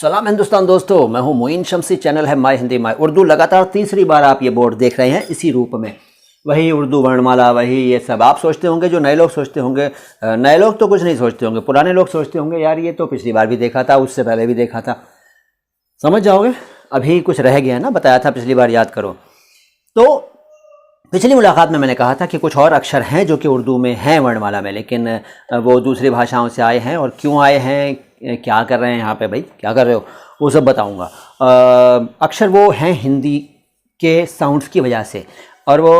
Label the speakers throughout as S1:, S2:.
S1: सलाम हिंदुस्तान दोस्तों, मैं हूं मोइन शमसी। चैनल है माय हिंदी माय उर्दू। लगातार तीसरी बार आप ये बोर्ड देख रहे हैं इसी रूप में। वही उर्दू वर्णमाला, वही ये सब आप सोचते होंगे, जो नए लोग सोचते होंगे। नए लोग तो कुछ नहीं सोचते होंगे, पुराने लोग सोचते होंगे यार ये तो पिछली बार भी देखा था, उससे पहले भी देखा था। समझ जाओगे, अभी कुछ रह गया है ना, बताया था पिछली बार, याद करो। तो पिछली मुलाकात में मैंने कहा था कि कुछ और अक्षर हैं जो कि उर्दू में हैं वर्णमाला में, लेकिन वो दूसरी भाषाओं से आए हैं। और क्यों आए हैं, क्या कर रहे हैं यहाँ पे, भाई क्या कर रहे हो, वो सब बताऊँगा। अक्षर वो हैं हिंदी के साउंड्स की वजह से, और वो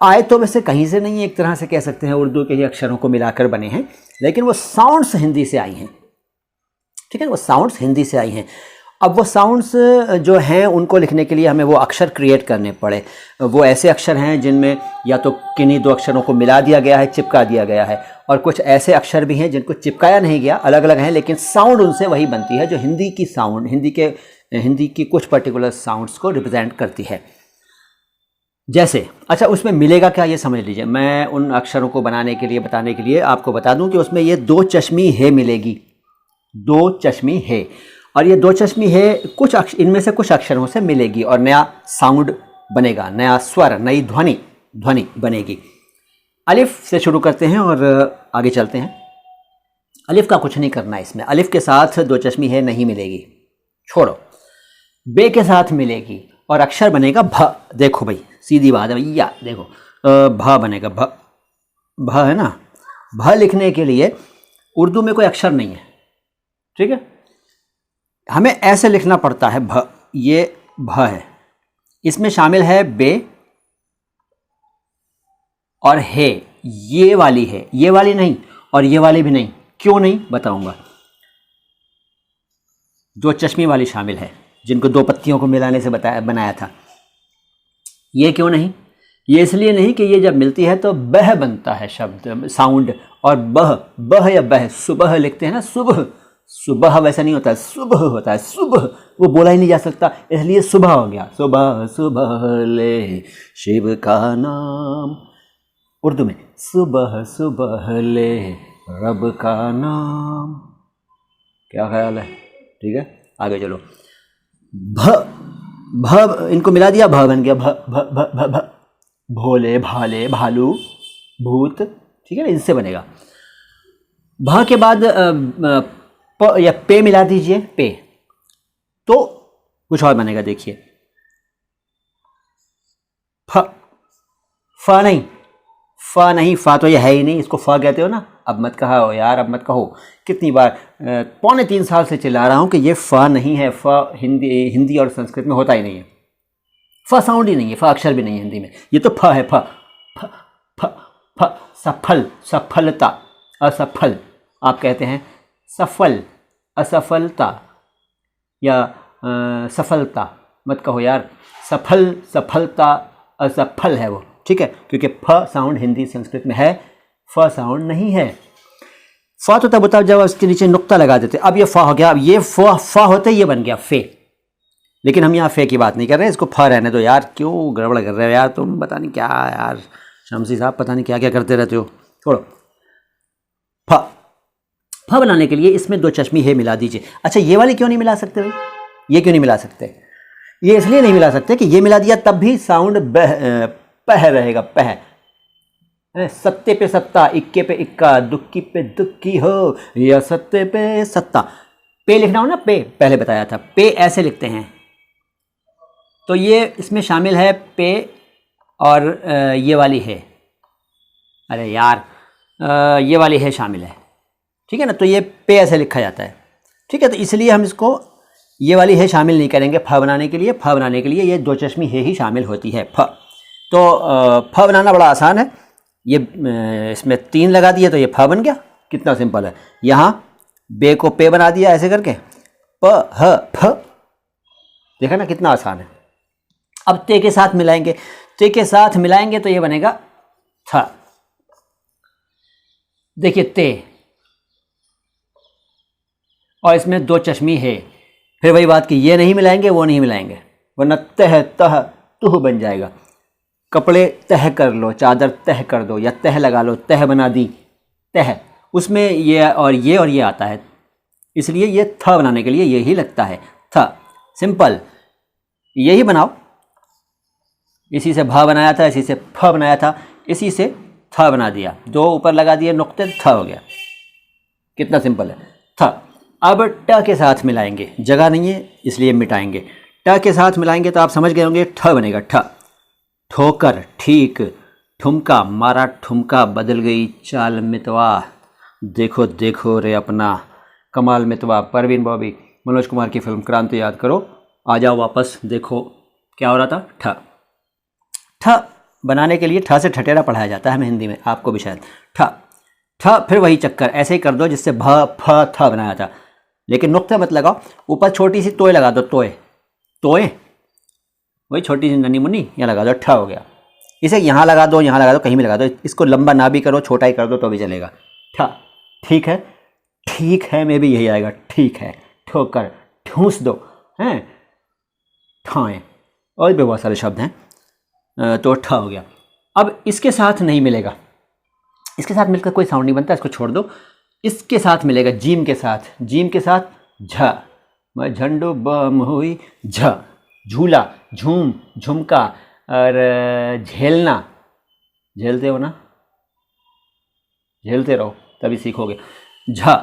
S1: आए तो वैसे कहीं से नहीं, एक तरह से कह सकते हैं उर्दू के ही अक्षरों को मिलाकर बने हैं, लेकिन वो साउंड्स हिंदी से आई हैं। ठीक है, वो साउंड्स हिंदी से आई हैं। अब वो साउंड्स जो हैं उनको लिखने के लिए हमें वो अक्षर क्रिएट करने पड़े। वो ऐसे अक्षर हैं जिनमें या तो किन्हीं दो अक्षरों को मिला दिया गया है, चिपका दिया गया है, और कुछ ऐसे अक्षर भी हैं जिनको चिपकाया नहीं गया, अलग अलग हैं, लेकिन साउंड उनसे वही बनती है जो हिंदी की साउंड, हिंदी की कुछ पर्टिकुलर साउंड्स को रिप्रेजेंट करती है। जैसे अच्छा, उसमें मिलेगा क्या ये समझ लीजिए। मैं उन अक्षरों को बनाने के लिए, बताने के लिए आपको बता दूं कि उसमें ये दो चश्मी है मिलेगी, दो चश्मी है, और ये दो चश्मी है कुछ इनमें से कुछ अक्षरों से मिलेगी और नया साउंड बनेगा, नया स्वर, नई ध्वनि बनेगी। अलिफ से शुरू करते हैं और आगे चलते हैं। अलिफ का कुछ नहीं करना है इसमें, अलिफ के साथ दो चश्मी है नहीं मिलेगी, छोड़ो। बे के साथ मिलेगी और अक्षर बनेगा भ। देखो भाई, सीधी बात है भैया, देखो भ बनेगा, भ है ना। भ लिखने के लिए उर्दू में कोई अक्षर नहीं है, ठीक है, हमें ऐसे लिखना पड़ता है भ। ये भ है, इसमें शामिल है बे और है। ये वाली है, ये वाली नहीं, और ये वाली भी नहीं। क्यों नहीं बताऊंगा। दो चश्मी वाली शामिल है जिनको दो पत्तियों को मिलाने से बनाया था। ये क्यों नहीं, ये इसलिए नहीं कि ये जब मिलती है तो बह बनता है शब्द, साउंड, और बह या बह, सुबह लिखते हैं ना, सुबह, सुबह वैसा नहीं होता है, सुबह होता है, सुबह वो बोला ही नहीं जा सकता, इसलिए सुबह हो गया। सुबह सुबह ले शिव का नाम, उर्दू में सुबह सुबह ले रब का नाम। क्या ख्याल है, ठीक है, आगे चलो। भ इनको मिला दिया, भ बन गया भ भ भ भ भ। भोले भाले भालू भूत, ठीक है ना, इनसे बनेगा। भ के बाद प या पे मिला दीजिए, पे, तो कुछ और बनेगा। देखिए फ, फ नहीं, फ नहीं, फ तो ये है ही नहीं, इसको फ कहते हो ना। अब मत कहो यार, अब मत कहो, कितनी बार, 3.25 साल से चिल्ला रहा हूं कि ये फ नहीं है। फ हिंदी और संस्कृत में होता ही नहीं है, फ साउंड ही नहीं है, फ अक्षर भी नहीं है हिंदी में। ये तो फ है, फ फ फ फ। सफल, सफलता, असफल आप कहते हैं, सफल, असफलता या सफलता मत कहो यार। सफल, सफलता, असफल है वो, ठीक है, क्योंकि फ साउंड हिंदी संस्कृत में है, फ साउंड नहीं है। फ तो तब होता जब उसके नीचे नुक्ता लगा देते। अब ये फ हो गया, अब ये फ होते ये बन गया फे, लेकिन हम यहाँ फे की बात नहीं कर रहे हैं, इसको फ रहने दो यार। क्यों गड़बड़ कर रहे हो यार तुम, पता नहीं क्या यार, शमसी साहब पता नहीं क्या क्या करते रहते हो, छोड़ो। फ बनाने के लिए इसमें दो चश्मी है मिला दीजिए। अच्छा, ये वाली क्यों नहीं मिला सकते भाई, ये क्यों नहीं मिला सकते? ये इसलिए नहीं मिला सकते कि ये मिला दिया तब भी साउंड पह रहेगा, पह। सत्ते पे सत्ता, इक्के पे इक्का, दुक्की पे दुक्की हो, या सत्ते पे सत्ता। पे लिखना हो ना, पे पहले बताया था, पे ऐसे लिखते हैं, तो ये इसमें शामिल है पे, और ये वाली है, अरे यार ये वाली है शामिल है, ठीक है ना, तो ये पे ऐसे लिखा जाता है, ठीक है। तो इसलिए हम इसको ये वाली है शामिल नहीं करेंगे फ बनाने के लिए। फ बनाने के लिए ये दो चश्मी है ही शामिल होती है, फ। तो फ बनाना बड़ा आसान है, ये इसमें 3 लगा दिए तो ये फ बन गया, कितना सिंपल है। यहाँ बे को पे बना दिया ऐसे करके, प ह फ, देखा ना कितना आसान है। अब ते के साथ मिलाएंगे, ते के साथ मिलाएंगे तो ये बनेगा थ। देखिए ते, और इसमें दो चश्मी है, फिर वही बात कि ये नहीं मिलाएंगे वो नहीं मिलाएंगे, वरना तह तह तुह बन जाएगा। कपड़े तह कर लो, चादर तह कर दो, या तह लगा लो, तह बना दी, तह, उसमें ये और ये आता है, इसलिए ये थ बनाने के लिए यही लगता है, थ। सिंपल, यही बनाओ। इसी से भ बनाया था, इसी से फ बनाया था, इसी से थ बना दिया, दो ऊपर लगा दिए नुक्ते, थ हो गया। कितना सिंपल है, थ। अब ट के साथ मिलाएंगे, जगह नहीं है इसलिए मिटाएंगे। ट के साथ मिलाएंगे तो आप समझ गए होंगे, ठ बनेगा, ठ। ठोकर, ठीक। ठुमका, मारा ठुमका, बदल गई चाल मितवा। देखो देखो रे अपना कमाल मितवा। परवीन बॉबी, मनोज कुमार की फिल्म क्रांति याद करो। आ जाओ वापस, देखो क्या हो रहा था, ठ। ठ बनाने के लिए ठ से ठठेरा पढ़ाया जाता है हमें हिंदी में, आपको भी शायद। ठ ठ, फिर वही चक्कर, ऐसे ही कर दो जिससे भ फ थ बनाया था, लेकिन नुक्ता मत लगाओ, ऊपर छोटी सी तोय लगा दो, तोय तोय, वही छोटी सी नन्ही मुन्नी, यहाँ लगा दो, ठ हो गया। इसे यहाँ लगा दो, यहाँ लगा दो, कहीं भी लगा दो, इसको लंबा ना भी करो, छोटा ही कर दो तो भी चलेगा, ठ। ठीक है, ठीक है में भी यही आएगा, ठीक है। ठोकर, ठूंस दो, हैं, ठाएँ, और भी बहुत सारे शब्द हैं, तो ठ हो गया। अब इसके साथ नहीं मिलेगा, इसके साथ मिलकर कोई साउंड नहीं बनता, इसको छोड़ दो। इसके साथ मिलेगा जीम के साथ, जीम के साथ झ। मैं झंडो बम हुई, झ। झूला, झूम, झुमका, और झेलना, झेलते हो ना, झेलते रहो तभी सीखोगे। झ,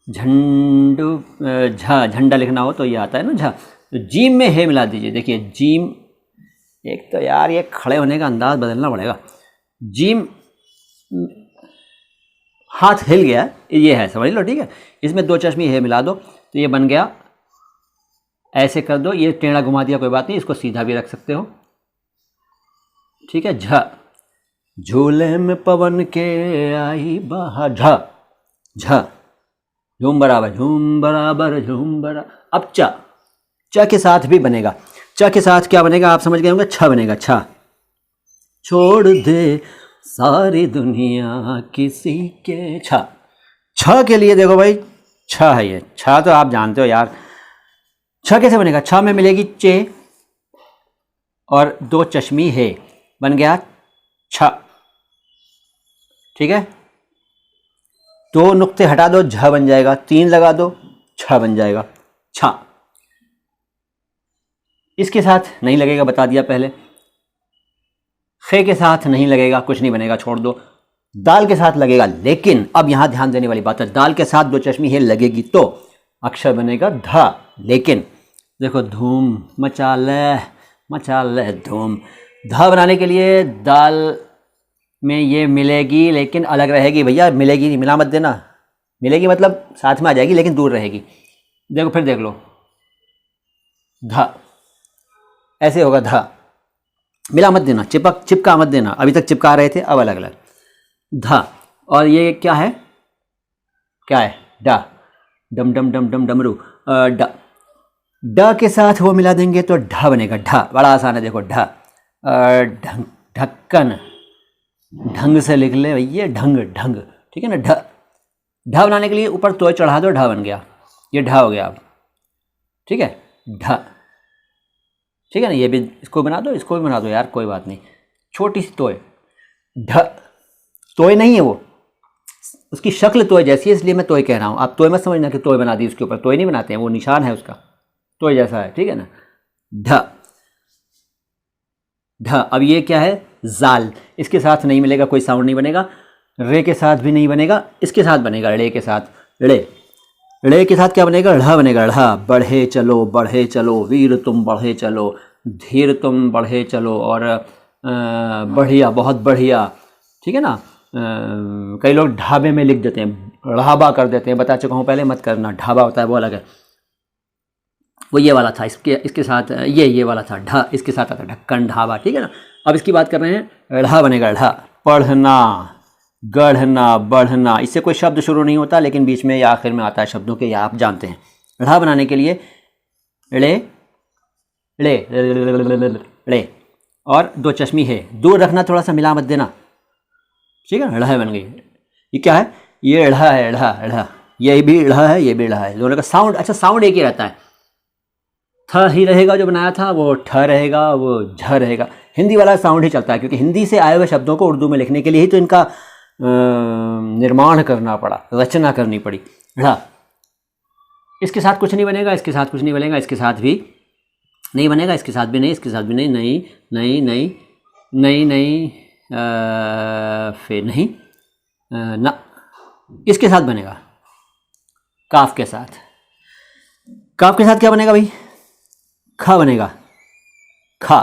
S1: झंडो, झ, झंडा लिखना हो तो ये आता है ना, झ। तो जीम में हे मिला दीजिए, देखिए जीम, एक तो यार ये खड़े होने का अंदाज बदलना पड़ेगा। जीम, हाथ हिल गया, ये है, समझ लो, ठीक है। इसमें दो चश्मी है मिला दो तो ये बन गया, ऐसे कर दो, ये टेढ़ा घुमा दिया, कोई बात नहीं, इसको सीधा भी रख सकते हो, ठीक है। झ, झूले में पवन के आई बाहर, झ झ, झूम बराबर झूम बराबर झूम बराबर। अब च, च के साथ भी बनेगा, च के साथ क्या बनेगा आप समझ गए होंगे, छ बनेगा, छ। छोड़ दे सारी दुनिया किसी के, छ। छ के लिए देखो भाई, छ है ये, छ तो आप जानते हो यार। छ कैसे बनेगा, छ में मिलेगी चे और दो चश्मी है, बन गया छ, ठीक है। दो नुक्ते हटा दो, झ बन जाएगा, तीन लगा दो, छ बन जाएगा, छ। इसके साथ नहीं लगेगा, बता दिया पहले। खे के साथ नहीं लगेगा, कुछ नहीं बनेगा, छोड़ दो। दाल के साथ लगेगा, लेकिन अब यहां ध्यान देने वाली बात है, दाल के साथ दो चश्मी है लगेगी तो अक्षर बनेगा ध। लेकिन देखो, धूम मचा ले धूम, ध बनाने के लिए दाल में ये मिलेगी, लेकिन अलग रहेगी भैया, मिलेगी नहीं, मिला मत देना, मिलेगी मतलब साथ में आ जाएगी लेकिन दूर रहेगी। देखो फिर देख लो, ध ऐसे होगा, ध, मिला मत देना, चिपका मत देना, अभी तक चिपका रहे थे, अब अलग अलग, ध। और ये क्या है, क्या है, ड, डम डम डम डम डमरू, ड। ड के साथ वो मिला देंगे तो ढ बनेगा, ढ, बड़ा आसान है, देखो ढ। ढक्कन, ढंग से लिख ले भैया, ढंग ढंग, ठीक है ना। ढ, ढ बनाने के लिए ऊपर तो चढ़ा दो, ढ बन गया, ये ढ हो गया अब, ठीक है, ढ, ठीक है ना। ये भी, इसको बना दो, इसको भी बना दो यार, कोई बात नहीं, छोटी सी तोय, ढ। तोय नहीं है वो, उसकी शक्ल तोय जैसी है, इसलिए मैं तोय कह रहा हूँ, आप तोय मत समझना कि तोय बना दी उसके ऊपर, तोय नहीं बनाते हैं, वो निशान है उसका, तोय जैसा है, ठीक है ना। ढ, ढ। अब ये क्या है, जाल, इसके साथ नहीं मिलेगा, कोई साउंड नहीं बनेगा। रे के साथ भी नहीं बनेगा, इसके साथ बनेगा, रे के साथ, रे के साथ क्या बनेगा, ढ़ बनेगा, ढ़। बढ़े चलो वीर तुम बढ़े चलो, धीर तुम बढ़े चलो, और बढ़िया, बहुत बढ़िया, ठीक है ना। कई लोग ढाबे में लिख देते हैं, ढ़ाबा कर देते हैं, बता चुका हूँ पहले, मत करना, ढाबा होता है वो अलग है, वो ये वाला था, इसके साथ ये वाला था, ढ, इसके साथ आता ढक्कन, ढाबा, ठीक है ना। अब इसकी बात कर रहे हैं, ढ़ बनेगा, ढ़। पढ़ना, गढ़ना, बढ़ना, इससे कोई शब्द शुरू नहीं होता, लेकिन बीच में या आखिर में आता है शब्दों के, या आप जानते हैं। ढ़ बनाने के लिए ड़े, ड़े, और दो चश्मी है, दूर रखना, थोड़ा सा मिला मत देना, ठीक है। ढ़ बन गई, ये क्या है, ये ढ़ है, ढ़, ये भी ढ़ है, ये भी ढ़ है, दोनों का साउंड, अच्छा साउंड एक ही रहता है, थ ही रहेगा, जो बनाया था वो ठ रहेगा, वो झ रहेगा। हिंदी वाला साउंड ही चलता है, क्योंकि हिंदी से आए हुए शब्दों को उर्दू में लिखने के लिए ही तो इनका निर्माण करना पड़ा, रचना करनी पड़ी। ढ़, इसके साथ कुछ नहीं बनेगा, इसके साथ कुछ नहीं बनेगा, इसके साथ भी नहीं बनेगा, इसके साथ भी नहीं, इसके साथ भी नहीं, नहीं नहीं नहीं नहीं नहीं फिर नहीं ना, इसके साथ बनेगा काफ के साथ। काफ के साथ क्या बनेगा भाई? खा बनेगा, खा।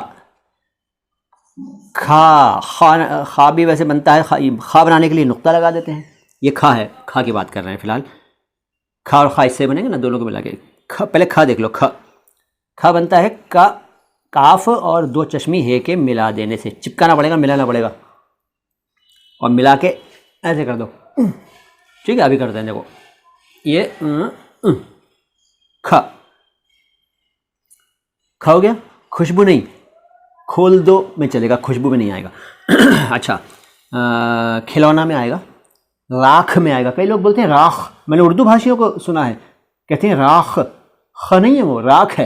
S1: खा खा भी वैसे बनता है, खा बनाने के लिए नुक्ता लगा देते हैं। ये खा है, खा की बात कर रहे हैं फिलहाल। खा और खा इससे बनेंगे ना, दोनों को मिला के। ख पहले खा देख लो, खा बनता है का, काफ और दो चश्मी हे के मिला देने से। चिपकाना पड़ेगा, मिलाना पड़ेगा, और मिला के ऐसे कर दो। ठीक है, अभी करते हैं, देखो ये खा हो गया। खुशबू नहीं, खोल दो में चलेगा, खुशबू में नहीं आएगा। अच्छा, खिलौना में आएगा, राख में आएगा। कई लोग बोलते हैं राख, मैंने उर्दू भाषियों को सुना है कहते हैं राख, ख नहीं है वो, राख है।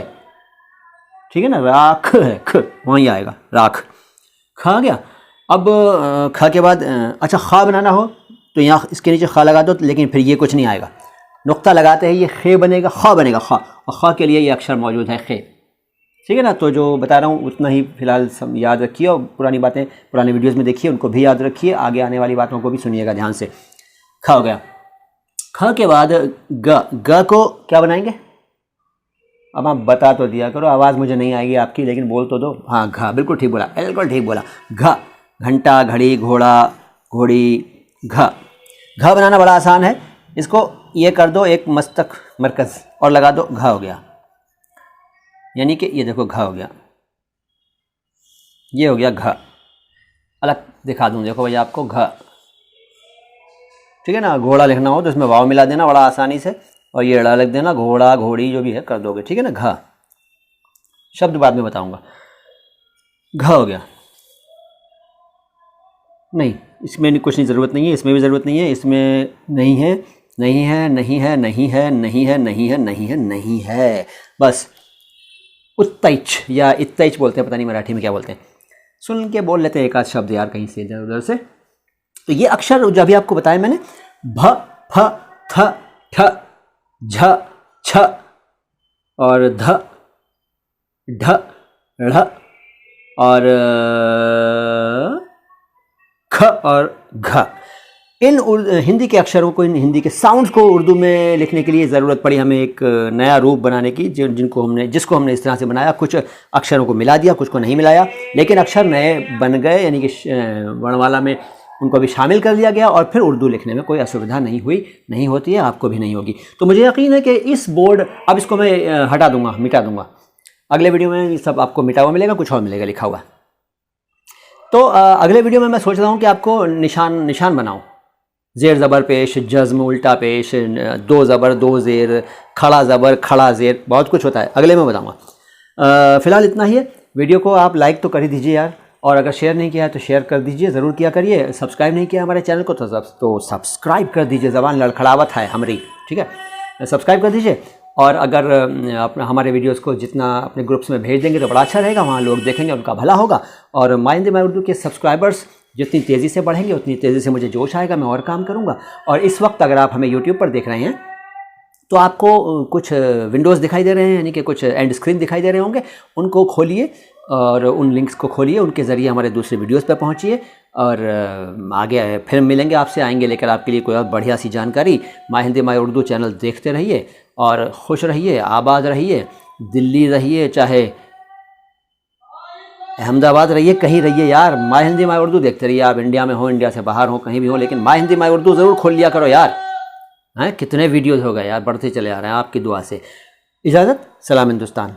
S1: ठीक है ना, राख है, ख वहीं आएगा, राख। खा गया। अब खा के बाद अच्छा खा बनाना हो तो यहाँ इसके नीचे खा लगा दो, लेकिन फिर ये कुछ नहीं आएगा, नुक्ता लगाते हैं, ये खे बनेगा, खा बनेगा, खा। और खा के लिए ये अक्षर मौजूद है, खे। ठीक है ना, तो जो बता रहा हूँ उतना ही फिलहाल याद रखिए, और पुरानी बातें पुरानी वीडियोस में देखिए, उनको भी याद रखिए, आगे आने वाली बातों को भी सुनिएगा ध्यान से। खा हो गया। ख के बाद ग को क्या बनाएंगे? अब आप बता तो दिया करो, आवाज़ मुझे नहीं आएगी आपकी, लेकिन बोल तो दो। हाँ, घा, बिल्कुल ठीक बोला, बिल्कुल ठीक बोला। घ, घंटा, घड़ी, घोड़ा, घोड़ी, घ। घ बनाना बड़ा आसान है, इसको ये कर दो एक मस्तक मरकज़ और लगा दो, घ हो गया। यानी कि ये देखो, घ हो गया, ये हो गया घ। अलग दिखा दूँ, देखो भैया आपको, घ। ठीक है ना, घोड़ा लिखना हो तो इसमें वाव मिला देना बड़ा आसानी से, और ये ड़ा लिख देना, घोड़ा घोड़ी जो भी है कर दोगे। ठीक है ना, घ। शब्द बाद में बताऊंगा। घ हो गया। नहीं, इसमें कुछ नहीं, ज़रूरत नहीं है, इसमें भी ज़रूरत नहीं है, इसमें नहीं है, नहीं है, नहीं है, नहीं है, नहीं है, नहीं है, नहीं है, नहीं है, बस। उत्तैच या इत्तैच बोलते हैं, पता नहीं मराठी में क्या बोलते हैं, सुन के बोल लेते हैं एक आध शब्द यार कहीं से इधर उधर से। तो ये अक्षर जो अभी आपको बताया मैंने, भ, फ, थ, ठ, झ, छ और ध, ढ, ढ़ और ख और घ, इन हिंदी के अक्षरों को, इन हिंदी के साउंड्स को उर्दू में लिखने के लिए ज़रूरत पड़ी हमें एक नया रूप बनाने की, जिसको हमने इस तरह से बनाया। कुछ अक्षरों को मिला दिया, कुछ को नहीं मिलाया, लेकिन अक्षर नए बन गए, यानी कि वर्णमाला में उनको भी शामिल कर लिया गया, और फिर उर्दू लिखने में कोई असुविधा नहीं होती है, आपको भी नहीं होगी। तो मुझे यकीन है कि इस बोर्ड, अब इसको मैं हटा दूंगा, मिटा दूंगा, अगले वीडियो में ये सब आपको मिटा हुआ मिलेगा, कुछ और मिलेगा लिखा हुआ। तो अगले वीडियो में मैं सोच रहा हूँ कि आपको निशान बनाऊँ, ज़ेर ज़बर पेश, जज़्म, उल्टा पेश, दो ज़बर दो ज़ेर, खड़ा ज़बर खड़ा ज़ेर, बहुत कुछ होता है, अगले में बताऊँगा। फ़िलहाल इतना ही है। वीडियो को आप लाइक तो कर ही दीजिए यार, और अगर शेयर नहीं किया है तो शेयर कर दीजिए, ज़रूर किया करिए। सब्सक्राइब नहीं किया हमारे चैनल को तो सब्सक्राइब कर दीजिए, ज़बान लड़खड़ावत है हमारी, ठीक है, सब्सक्राइब कर दीजिए। और अगर अपना हमारे वीडियोस को जितना अपने ग्रुप्स में भेज देंगे तो बड़ा अच्छा रहेगा, वहाँ लोग देखेंगे, उनका भला होगा। और माय हिंदी माय उर्दू के सब्सक्राइबर्स जितनी तेज़ी से बढ़ेंगे उतनी तेज़ी से मुझे जोश आएगा, मैं और काम करूँगा। और इस वक्त अगर आप हमें यूट्यूब पर देख रहे हैं तो आपको कुछ विंडोज़ दिखाई दे रहे हैं, यानी कि कुछ एंड स्क्रीन दिखाई दे रहे होंगे, उनको खोलिए और उन लिंक्स को खोलिए, उनके ज़रिए हमारे दूसरे वीडियोस पर पहुंचिए। और आगे फिर मिलेंगे आपसे, आएंगे लेकर आपके लिए कोई और बढ़िया सी जानकारी। My Hindi my Urdu channel देखते रहिए और खुश रहिए, आबाद रहिए, दिल्ली रहिए चाहे अहमदाबाद रहिए, कहीं रहिए यार, माय हिंदी माय उर्दू देखते रहिए। आप इंडिया में हो, इंडिया से बाहर हो, कहीं भी हो, लेकिन माय हिंदी माय उर्दू ज़रूर खोल लिया करो यार। हैं, कितने वीडियोज़ हो गए यार, बढ़ते चले आ रहे हैं आपकी दुआ से। इजाज़त, सलाम हिंदुस्तान।